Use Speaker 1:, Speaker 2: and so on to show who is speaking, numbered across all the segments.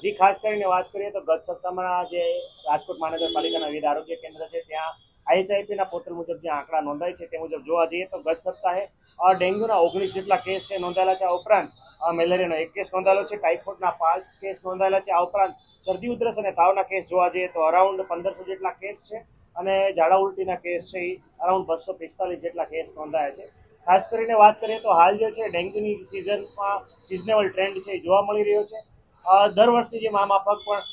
Speaker 1: જી ખાસ કરીને વાત કરીએ તો ગત સપ્તાહમાં જે રાજકોટ મહાનગરપાલિકાના વિવિધ આરોગ્ય કેન્દ્ર છે ત્યાં IHIPના પોર્ટલ મુજબ જે આંકડા નોંધાય છે તે મુજબ જોવા જઈએ તો ગત સપ્તાહે ડેન્ગ્યુના 19 જેટલા કેસ છે નોંધાયેલા છે. આ ઉપરાંત મેલેરિયાનો 1 કેસ નોંધાયેલો છે, ટાઇફોઇડના 5 કેસ નોંધાયેલા છે. આ ઉપરાંત શરદી ઉધરસ અને તાવના કેસ જોવા જઈએ તો અરાઉન્ડ 1500 જેટલા કેસ છે અને ઝાડા ઉલટીના કેસ છે એ અરાઉન્ડ 245 જેટલા કેસ નોંધાયા છે. ખાસ કરીને વાત કરીએ તો હાલ જે છે ડેન્ગ્યુની સિઝનમાં સિઝનેબલ ટ્રેન્ડ છે એ જોવા મળી રહ્યો છે. દર વર્ષની જેમ આ માફક પણ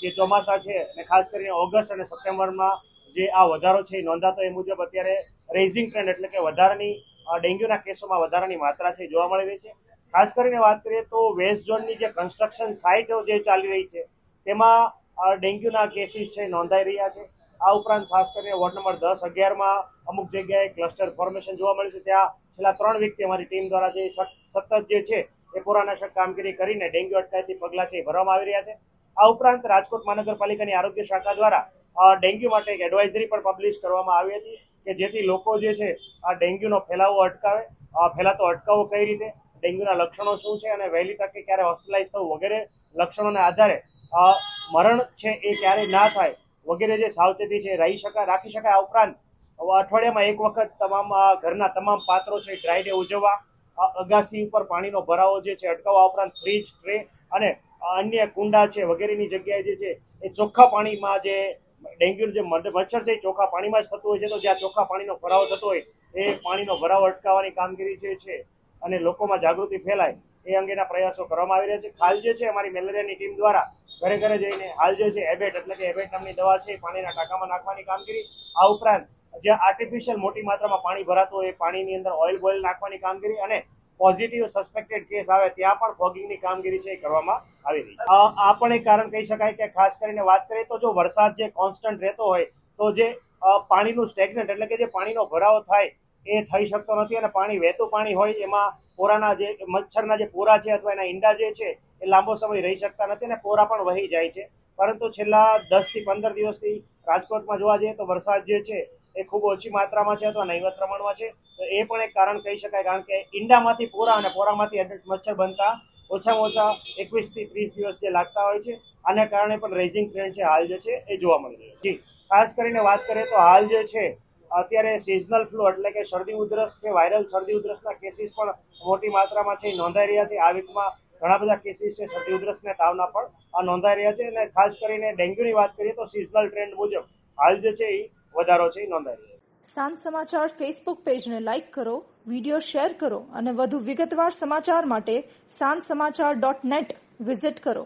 Speaker 1: જે ચોમાસા છે અને ખાસ કરીને ઓગસ્ટ અને સપ્ટેમ્બરમાં જે આ વધારો છે એ નોંધાતો એ મુજબ અત્યારે રેઝિંગ ટ્રેન્ડ એટલે કે વધારાની ડેન્ગ્યુના કેસોમાં વધારાની માત્રા છે જોવા મળી રહી છે. ખાસ કરીને વાત કરીએ તો વેસ્ટ ઝોનની જે કન્સ્ટ્રક્શન સાઇટો જે ચાલી રહી છે તેમાં ડેન્ગ્યુના કેસીસ છે નોંધાઈ રહ્યા છે. આ ઉપરાંત ખાસ કરીને વોર્ડ નંબર 10, 11માં અમુક જગ્યાએ ક્લસ્ટર ફોર્મેશન જોવા મળ્યું છે. ત્યાં છેલ્લા 3 વીકથી અમારી ટીમ દ્વારા જે સતત જે છે એ પુરાનાશક કામગીરી કરીને ડેન્ગ્યુ અટકાયતી પગલાં છે એ ભરવામાં આવી રહ્યા છે. આ ઉપરાંત રાજકોટ મહાનગરપાલિકાની આરોગ્ય શાખા દ્વારા ડેન્ગ્યુ માટે એક એડવાઇઝરી પણ પબ્લિશ કરવામાં આવી હતી કે જેથી લોકો જે છે આ ડેન્ગ્યુનો ફેલાવો અટકાવે. ફેલાતો અટકાવવો કઈ રીતે, ડેન્ગ્યુના લક્ષણો શું છે અને વહેલી તકે ક્યારે હોસ્પિટલાઇઝ થવું વગેરે લક્ષણોના આધારે મરણ છે એ ક્યારે ના થાય વગેરે જે સાવચેતી છે રાખી શકાય. આ ઉપરાંત અઠવાડિયામાં એક વખત તમામ ઘરના તમામ પાત્રો છે ડ્રાય ડે ઉજવવા, અગાસી ઉપર પાણીનો ભરાવો જે છે અટકાવવા, ઉપરાંત ફ્રીજ, ટ્રે અને અન્ય કુંડા છે વગેરેની જગ્યાએ જે છે એ ચોખ્ખા પાણીમાં જે ડેન્ગ્યુ જે મચ્છર છે એ ચોખ્ખા પાણીમાં જ થતું હોય છે. તો જ્યાં ચોખ્ખા પાણીનો ભરાવો થતો હોય એ પાણીનો ભરાવો અટકાવવાની કામગીરી જે છે અને લોકોમાં જાગૃતિ ફેલાય એ અંગેના પ્રયાસો કરવામાં આવી રહ્યા છે. હાલ જે છે અમારી મેલેરિયાની ટીમ દ્વારા ઘરે ઘરે જઈને હાલ જે છે એબેટ એટલે કે એબેટ નામની દવા છે પાણીના ટાંકામાં નાખવાની કામગીરી, આ ઉપરાંત જ્યાં આર્ટિફિશિયલ મોટી માત્રામાં પાણી ભરાતું હોય એ પાણીની અંદર ઓઇલ બોઇલ નાખવાની કામગીરી અને પોઝિટિવ સસ્પેક્ટેડ કેસ આવે ત્યાં પણ ફોગિંગની કામગીરી છે એ કરવામાં આવી રહી છે. આ પણ એક કારણ કહી શકાય કે ખાસ કરીને વાત કરીએ તો જો વરસાદ જે કોન્સ્ટન્ટ રહેતો હોય તો જે પાણીનું સ્ટેગ્નન્ટ એટલે કે જે પાણીનો ભરાવો થાય એ થઈ શકતો નથી અને પાણી વહેતું પાણી હોય એમાં પોરાના જે મચ્છરના જે પોરા છે અથવા એના ઈંડા જે છે એ લાંબો સમય રહી શકતા નથી અને પોરા પણ વહી જાય છે. પરંતુ છેલ્લા 10 થી 15 દિવસથી રાજકોટમાં જોવા જઈએ તો વરસાદ જે છે એ ખૂબ ઓછી માત્રામાં છે અથવા નહીવત પ્રમાણમાં છે. તો એ પણ એક કારણ કહી શકાય, કારણ કે ઈંડામાંથી પોરા અને પોરામાંથી એડલ્ટ મચ્છર બનતા ઓછામાં ઓછા 21 થી 30 દિવસ જે લાગતા હોય છે. આના કારણે પણ રેઝિંગ ટ્રેન્ડ છે હાલ જે છે એ જોવા મળી રહ્યો છે. ખાસ કરીને વાત કરીએ તો હાલ જે છે અત્યારે સિઝનલ ફ્લૂ એટલે કે શરદી ઉધરસ છે, વાયરલ શરદી ઉધરસના કેસીસ પણ મોટી માત્રામાં છે નોંધાઈ રહ્યા છે. આ વીકમાં ઘણા બધા કેસીસ છે શરદી ઉધરસ અને તાવના પણ નોંધાઈ રહ્યા છે. અને ખાસ કરીને ડેન્ગ્યુની વાત કરીએ તો સિઝનલ ટ્રેન્ડ મુજબ હાલ જે છે એ વધારો છે એ નોંધાઈ રહ્યો છે.
Speaker 2: સાંજ સમાચાર ફેસબુક પેજને લાઇક કરો, વિડીયો શેર કરો અને વધુ વિગતવાર સમાચાર માટે sanssamachar.net વિઝિટ કરો.